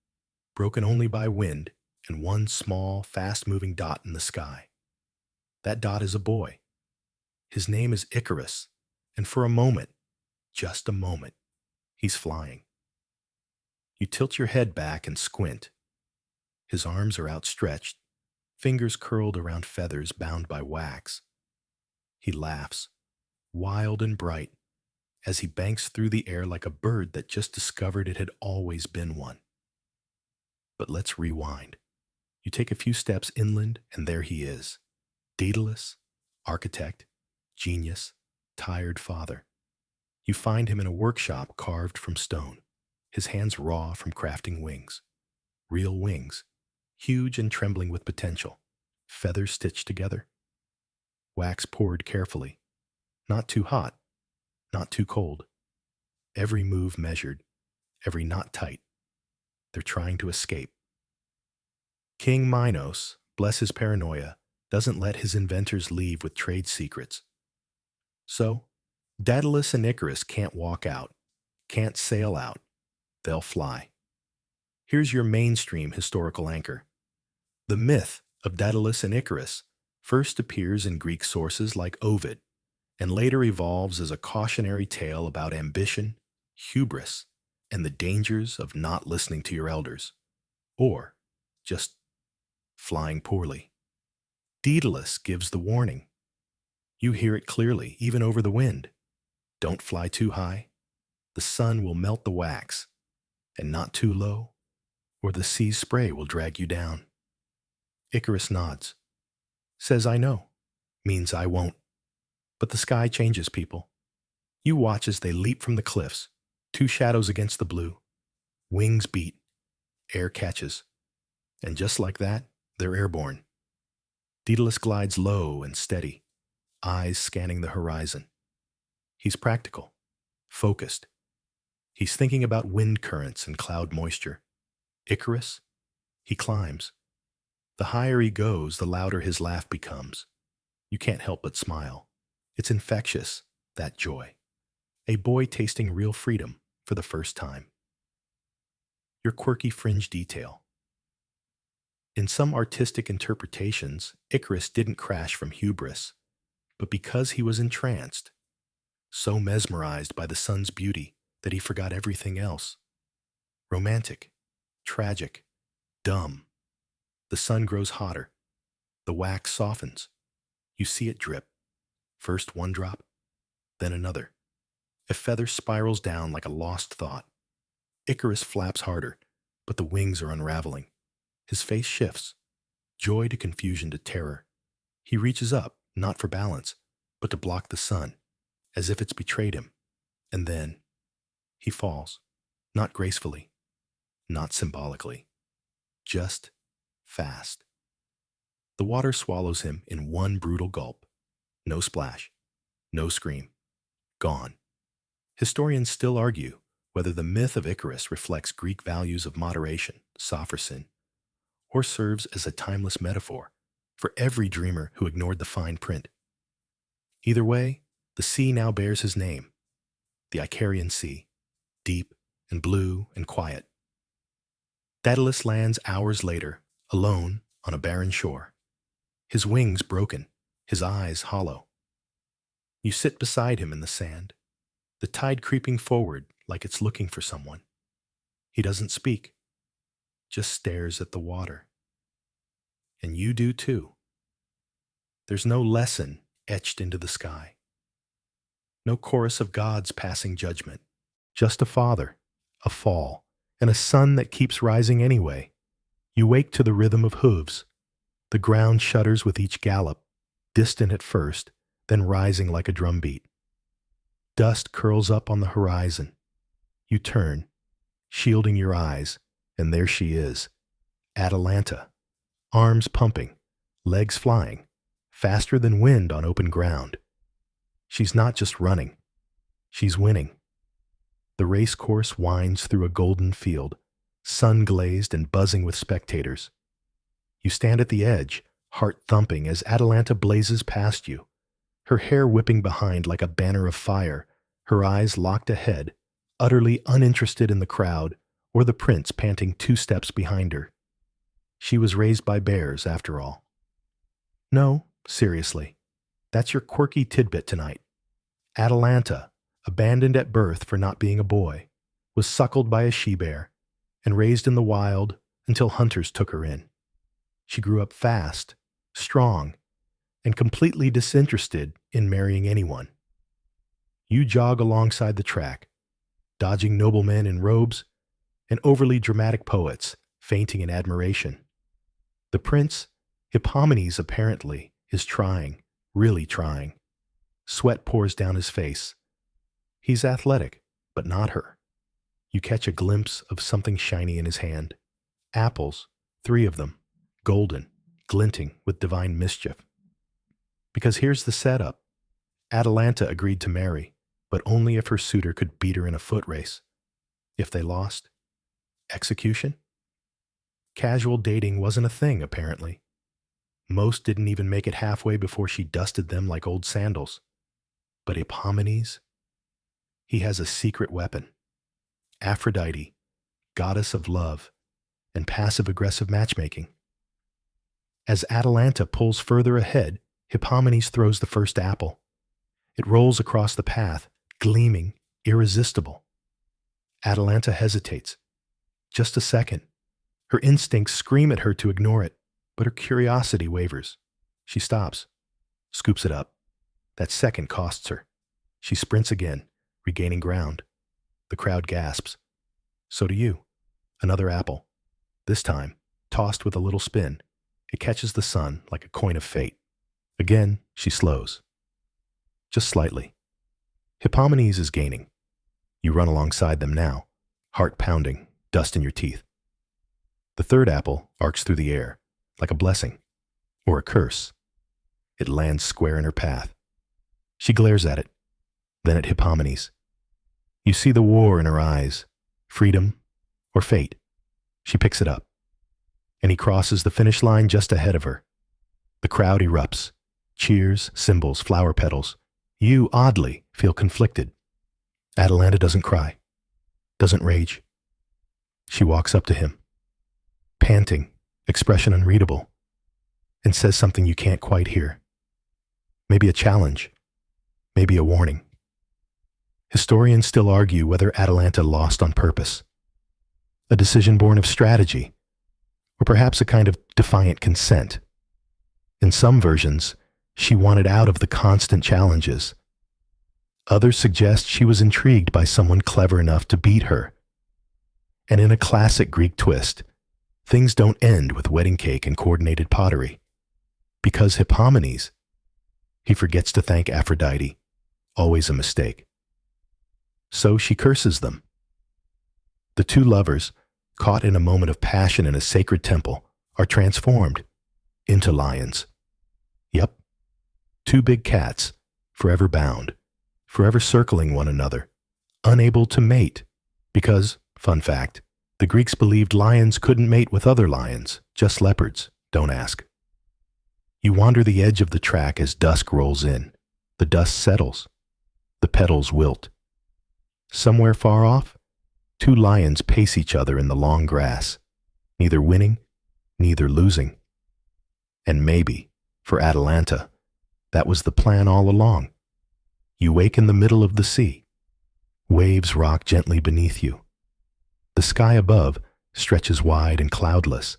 broken only by wind and one small, fast-moving dot in the sky. That dot is a boy. His name is Icarus, and for a moment, just a moment, he's flying. You tilt your head back and squint. His arms are outstretched, fingers curled around feathers bound by wax. He laughs, wild and bright, as he banks through the air like a bird that just discovered it had always been one. But let's rewind. You take a few steps inland, and there he is. Daedalus, architect, genius, tired father. You find him in a workshop carved from stone, his hands raw from crafting wings. Real wings, huge and trembling with potential, feathers stitched together. Wax poured carefully, not too hot, not too cold. Every move measured, every knot tight. They're trying to escape. King Minos, bless his paranoia, doesn't let his inventors leave with trade secrets. So, Daedalus and Icarus can't walk out, can't sail out. They'll fly. Here's your mainstream historical anchor. The myth of Daedalus and Icarus first appears in Greek sources like Ovid, and later evolves as a cautionary tale about ambition, hubris, and the dangers of not listening to your elders, or just flying poorly. Daedalus gives the warning. You hear it clearly, even over the wind. Don't fly too high. The sun will melt the wax, and not too low, or the sea's spray will drag you down. Icarus nods. Says I know. Means I won't. But the sky changes people. You watch as they leap from the cliffs, two shadows against the blue. Wings beat. Air catches. And just like that, they're airborne. Daedalus glides low and steady, eyes scanning the horizon. He's practical, focused. He's thinking about wind currents and cloud moisture. Icarus? He climbs. The higher he goes, the louder his laugh becomes. You can't help but smile. It's infectious, that joy. A boy tasting real freedom for the first time. Your quirky fringe detail. In some artistic interpretations, Icarus didn't crash from hubris, but because he was entranced, so mesmerized by the sun's beauty that he forgot everything else. Romantic, tragic, dumb. The sun grows hotter. The wax softens. You see it drip. First one drop, then another. A feather spirals down like a lost thought. Icarus flaps harder, but the wings are unraveling. His face shifts, joy to confusion to terror. He reaches up, not for balance, but to block the sun, as if it's betrayed him. And then he falls, not gracefully, not symbolically, just fast. The water swallows him in one brutal gulp. No splash, no scream, gone. Historians still argue whether the myth of Icarus reflects Greek values of moderation, sophrosyn, or serves as a timeless metaphor for every dreamer who ignored the fine print. Either way, the sea now bears his name, the Icarian Sea, deep and blue and quiet. Daedalus lands hours later, alone on a barren shore, his wings broken, his eyes hollow. You sit beside him in the sand, the tide creeping forward like it's looking for someone. He doesn't speak, just stares at the water. And you do too. There's no lesson etched into the sky. No chorus of gods passing judgment. Just a father, a fall, and a sun that keeps rising anyway. You wake to the rhythm of hooves. The ground shudders with each gallop, distant at first, then rising like a drumbeat. Dust curls up on the horizon. You turn, shielding your eyes, and there she is, Atalanta, arms pumping, legs flying, faster than wind on open ground. She's not just running, she's winning. The race course winds through a golden field, sun-glazed and buzzing with spectators. You stand at the edge, heart thumping as Atalanta blazes past you, her hair whipping behind like a banner of fire, her eyes locked ahead, utterly uninterested in the crowd or the prince panting 2 steps behind her. She was raised by bears, after all. No, seriously, that's your quirky tidbit tonight. Atalanta, abandoned at birth for not being a boy, was suckled by a she-bear and raised in the wild until hunters took her in. She grew up fast, strong, and completely disinterested in marrying anyone. You jog alongside the track, dodging noblemen in robes and overly dramatic poets fainting in admiration. The prince, Hippomenes apparently, is trying, really trying. Sweat pours down his face. He's athletic, but not her. You catch a glimpse of something shiny in his hand. Apples, 3 of them, golden, glinting with divine mischief. Because here's the setup. Atalanta agreed to marry, but only if her suitor could beat her in a foot race. If they lost, execution? Casual dating wasn't a thing, apparently. Most didn't even make it halfway before she dusted them like old sandals. But Hippomenes? He has a secret weapon. Aphrodite, goddess of love, and passive-aggressive matchmaking. As Atalanta pulls further ahead, Hippomenes throws the first apple. It rolls across the path, gleaming, irresistible. Atalanta hesitates. Just a second. Her instincts scream at her to ignore it, but her curiosity wavers. She stops, scoops it up. That second costs her. She sprints again, regaining ground. The crowd gasps. So do you. Another apple. This time, tossed with a little spin, it catches the sun like a coin of fate. Again, she slows. Just slightly. Hippomenes is gaining. You run alongside them now, heart pounding, dust in your teeth. The third apple arcs through the air, like a blessing, or a curse. It lands square in her path. She glares at it, then at Hippomenes. You see the war in her eyes, freedom or fate. She picks it up, and he crosses the finish line just ahead of her. The crowd erupts, cheers, cymbals, flower petals. You, oddly, feel conflicted. Atalanta doesn't cry, doesn't rage. She walks up to him, panting, expression unreadable, and says something you can't quite hear. Maybe a challenge, maybe a warning. Historians still argue whether Atalanta lost on purpose, a decision born of strategy, or perhaps a kind of defiant consent. In some versions, she wanted out of the constant challenges. Others suggest she was intrigued by someone clever enough to beat her. And in a classic Greek twist, things don't end with wedding cake and coordinated pottery. Because Hippomenes, he forgets to thank Aphrodite, always a mistake. So she curses them. The two lovers, caught in a moment of passion in a sacred temple, are transformed into lions. Yep, two big cats, forever bound, forever circling one another, unable to mate, because, fun fact, the Greeks believed lions couldn't mate with other lions, just leopards, don't ask. You wander the edge of the track as dusk rolls in. The dust settles. The petals wilt. Somewhere far off, two lions pace each other in the long grass, neither winning, neither losing. And maybe, for Atalanta, that was the plan all along. You wake in the middle of the sea. Waves rock gently beneath you. The sky above stretches wide and cloudless,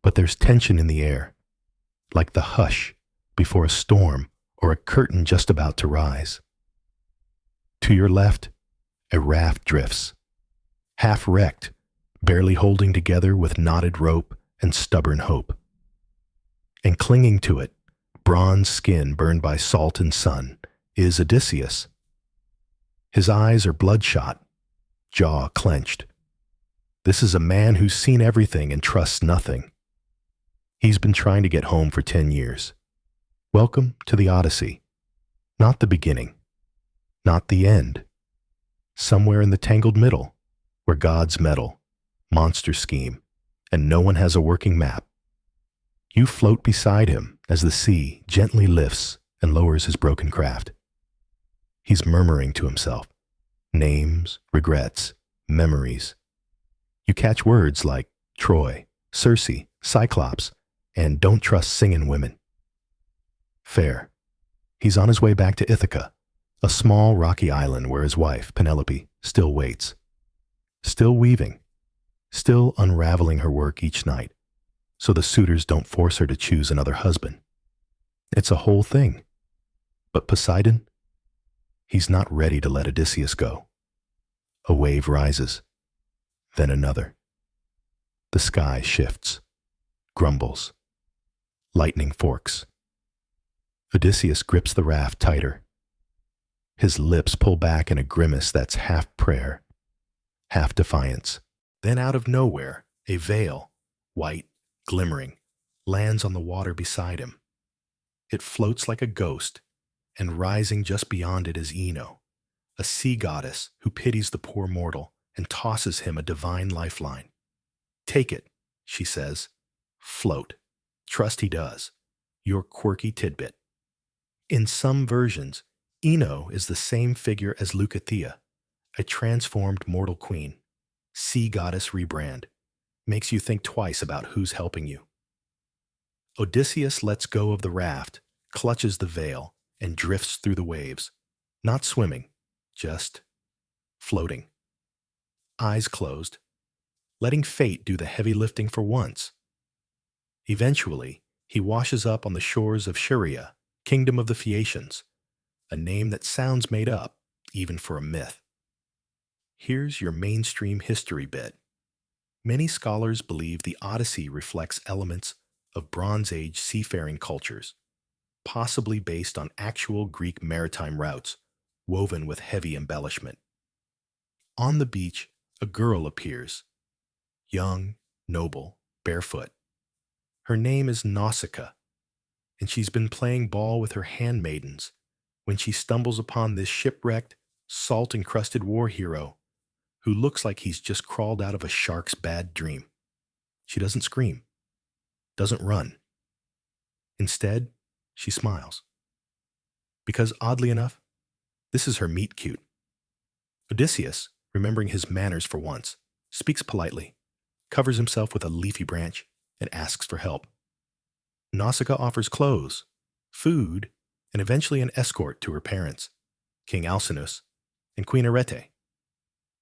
but there's tension in the air, like the hush before a storm or a curtain just about to rise. To your left, a raft drifts, half wrecked, barely holding together with knotted rope and stubborn hope. And clinging to it, bronze skin burned by salt and sun, is Odysseus. His eyes are bloodshot, jaw clenched. This is a man who's seen everything and trusts nothing. He's been trying to get home for 10 years. Welcome to the Odyssey. Not the beginning. Not the end. Somewhere in the tangled middle, where gods meddle, monsters scheme, and no one has a working map. You float beside him as the sea gently lifts and lowers his broken craft. He's murmuring to himself, names, regrets, memories. You catch words like Troy, Circe, Cyclops, and don't trust singing women. Fair. He's on his way back to Ithaca, a small rocky island where his wife, Penelope, still waits. Still weaving, still unraveling her work each night, so the suitors don't force her to choose another husband. It's a whole thing. But Poseidon? He's not ready to let Odysseus go. A wave rises, then another. The sky shifts, grumbles. Lightning forks. Odysseus grips the raft tighter. His lips pull back in a grimace that's half prayer, half defiance. Then out of nowhere, a veil, white, glimmering, lands on the water beside him. It floats like a ghost, and rising just beyond it is Ino, a sea goddess who pities the poor mortal and tosses him a divine lifeline. Take it, she says. Float. Trust he does. Your quirky tidbit. In some versions, Ino is the same figure as Leucothea, a transformed mortal queen. Sea goddess rebrand. Makes you think twice about who's helping you. Odysseus lets go of the raft, clutches the veil, and drifts through the waves. Not swimming, just floating. Eyes closed, letting fate do the heavy lifting for once. Eventually, he washes up on the shores of Scheria, kingdom of the Phaeacians, a name that sounds made up, even for a myth. Here's your mainstream history bit. Many scholars believe the Odyssey reflects elements of Bronze Age seafaring cultures, possibly based on actual Greek maritime routes, woven with heavy embellishment. On the beach, a girl appears, young, noble, barefoot. Her name is Nausicaa, and she's been playing ball with her handmaidens when she stumbles upon this shipwrecked, salt-encrusted war hero who looks like he's just crawled out of a shark's bad dream. She doesn't scream, doesn't run. Instead, she smiles. Because oddly enough, this is her meet cute. Odysseus, remembering his manners for once, speaks politely, covers himself with a leafy branch, and asks for help. Nausicaa offers clothes, food, and eventually an escort to her parents, King Alcinous and Queen Arete,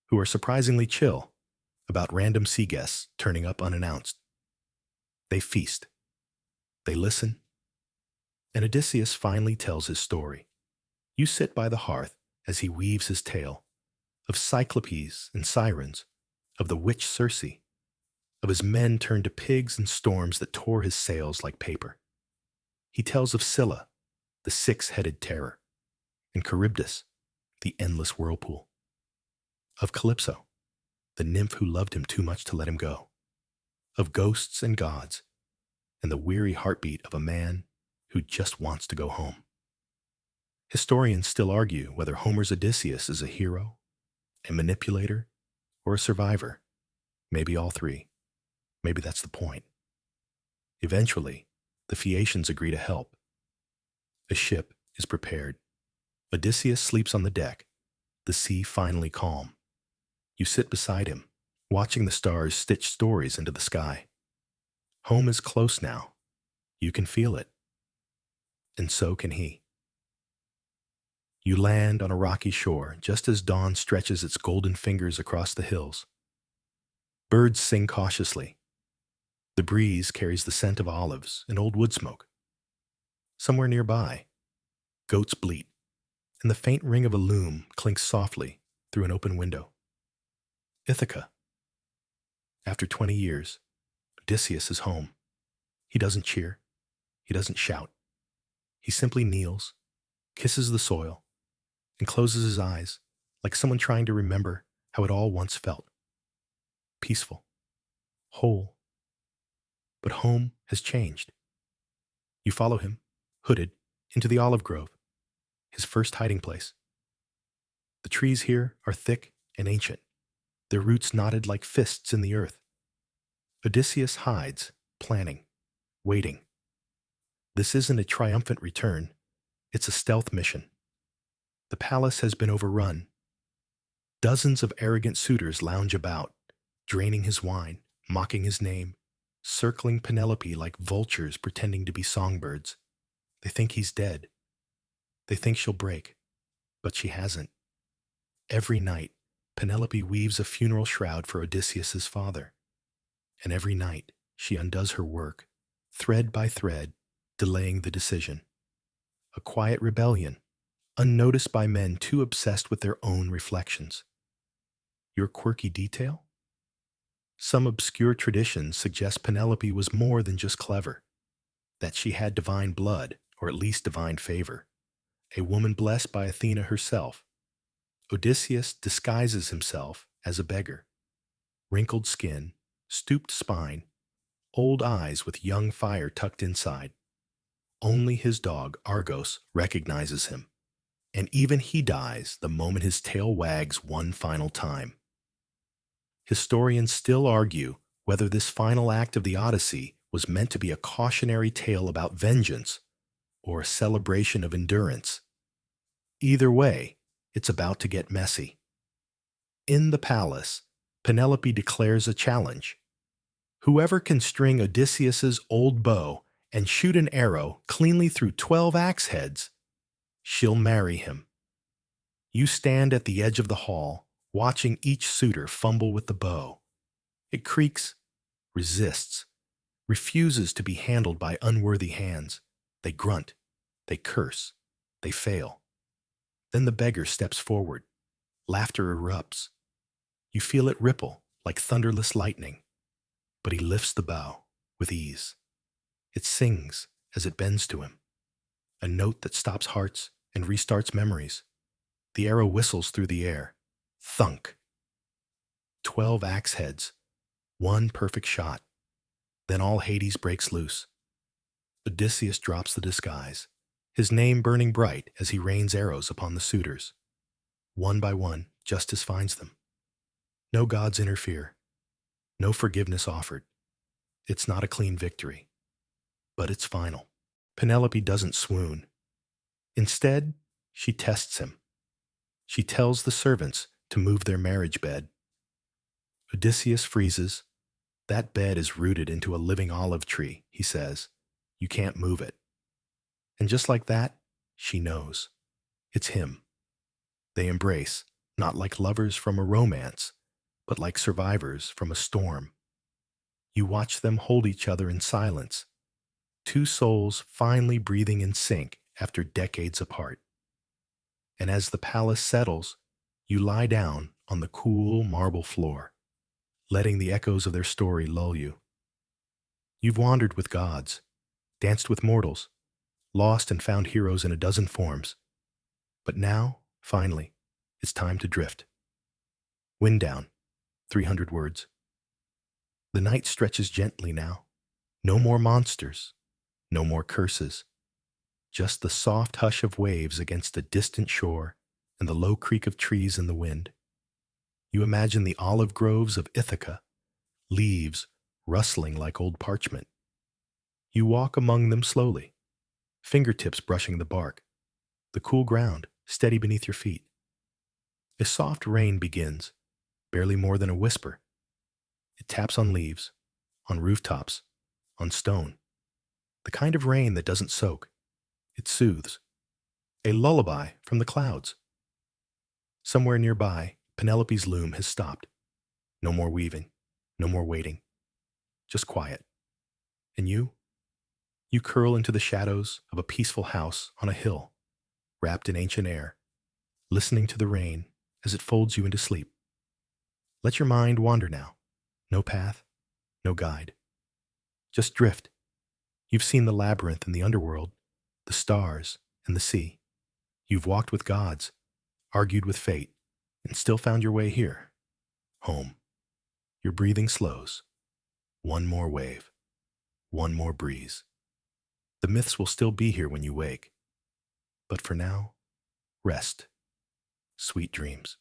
who are surprisingly chill about random sea guests turning up unannounced. They feast. They listen. And Odysseus finally tells his story. You sit by the hearth as he weaves his tale of cyclopes and sirens, of the witch Circe, of his men turned to pigs and storms that tore his sails like paper. He tells of Scylla, the six-headed terror, and Charybdis, the endless whirlpool. Of Calypso, the nymph who loved him too much to let him go. Of ghosts and gods, and the weary heartbeat of a man who just wants to go home. Historians still argue whether Homer's Odysseus is a hero, a manipulator, or a survivor. Maybe all three. Maybe that's the point. Eventually, the Phaeacians agree to help. A ship is prepared. Odysseus sleeps on the deck, the sea finally calm. You sit beside him, watching the stars stitch stories into the sky. Home is close now. You can feel it. And so can he. You land on a rocky shore just as dawn stretches its golden fingers across the hills. Birds sing cautiously. The breeze carries the scent of olives and old wood smoke. Somewhere nearby, goats bleat, and the faint ring of a loom clinks softly through an open window. Ithaca. After 20 years, Odysseus is home. He doesn't cheer. He doesn't shout. He simply kneels, kisses the soil, and closes his eyes like someone trying to remember how it all once felt. Peaceful. Whole. But home has changed. You follow him, hooded, into the olive grove, his first hiding place. The trees here are thick and ancient, their roots knotted like fists in the earth. Odysseus hides, planning, waiting. This isn't a triumphant return, it's a stealth mission. The palace has been overrun. Dozens of arrogant suitors lounge about, draining his wine, mocking his name, circling Penelope like vultures pretending to be songbirds. They think he's dead. They think she'll break, but she hasn't. Every night, Penelope weaves a funeral shroud for Odysseus's father. And every night, she undoes her work, thread by thread, delaying the decision. A quiet rebellion, unnoticed by men too obsessed with their own reflections. Your quirky detail? Some obscure traditions suggest Penelope was more than just clever, that she had divine blood, or at least divine favor, a woman blessed by Athena herself. Odysseus disguises himself as a beggar. Wrinkled skin, stooped spine, old eyes with young fire tucked inside. Only his dog, Argos, recognizes him, and even he dies the moment his tail wags one final time. Historians still argue whether this final act of the Odyssey was meant to be a cautionary tale about vengeance or a celebration of endurance. Either way, it's about to get messy. In the palace, Penelope declares a challenge. Whoever can string Odysseus's old bow and shoot an arrow cleanly through 12 axe heads, she'll marry him. You stand at the edge of the hall, watching each suitor fumble with the bow. It creaks, resists, refuses to be handled by unworthy hands. They grunt, they curse, they fail. Then the beggar steps forward. Laughter erupts. You feel it ripple like thunderless lightning. But he lifts the bow with ease. It sings as it bends to him, a note that stops hearts and restarts memories. The arrow whistles through the air. Thunk. 12 axe heads. One perfect shot. Then all Hades breaks loose. Odysseus drops the disguise, his name burning bright as he rains arrows upon the suitors. One by one, justice finds them. No gods interfere. No forgiveness offered. It's not a clean victory, but it's final. Penelope doesn't swoon. Instead, she tests him. She tells the servants to move their marriage bed. Odysseus freezes. That bed is rooted into a living olive tree, he says. You can't move it. And just like that, she knows. It's him. They embrace, not like lovers from a romance, but like survivors from a storm. You watch them hold each other in silence, two souls finally breathing in sync after decades apart. And as the palace settles, you lie down on the cool marble floor. letting the echoes of their story lull you. You've wandered with gods, danced with mortals, lost and found heroes in a dozen forms. But now, finally, it's time to drift. Wind down, 300 words. The night stretches gently now. No more monsters, no more curses. Just the soft hush of waves against a distant shore and the low creak of trees in the wind. You imagine the olive groves of Ithaca, leaves rustling like old parchment. You walk among them slowly, fingertips brushing the bark, the cool ground steady beneath your feet. A soft rain begins, barely more than a whisper. It taps on leaves, on rooftops, on stone. The kind of rain that doesn't soak. It soothes. A lullaby from the clouds. Somewhere nearby, Penelope's loom has stopped. No more weaving, no more waiting. Just quiet. And you? You curl into the shadows of a peaceful house on a hill, wrapped in ancient air, listening to the rain as it folds you into sleep. Let your mind wander now. No path, no guide. Just drift. You've seen the labyrinth and the underworld, the stars and the sea. You've walked with gods, argued with fate, and still found your way here. Home. Your breathing slows. One more wave. One more breeze. The myths will still be here when you wake. But for now, rest. Sweet dreams.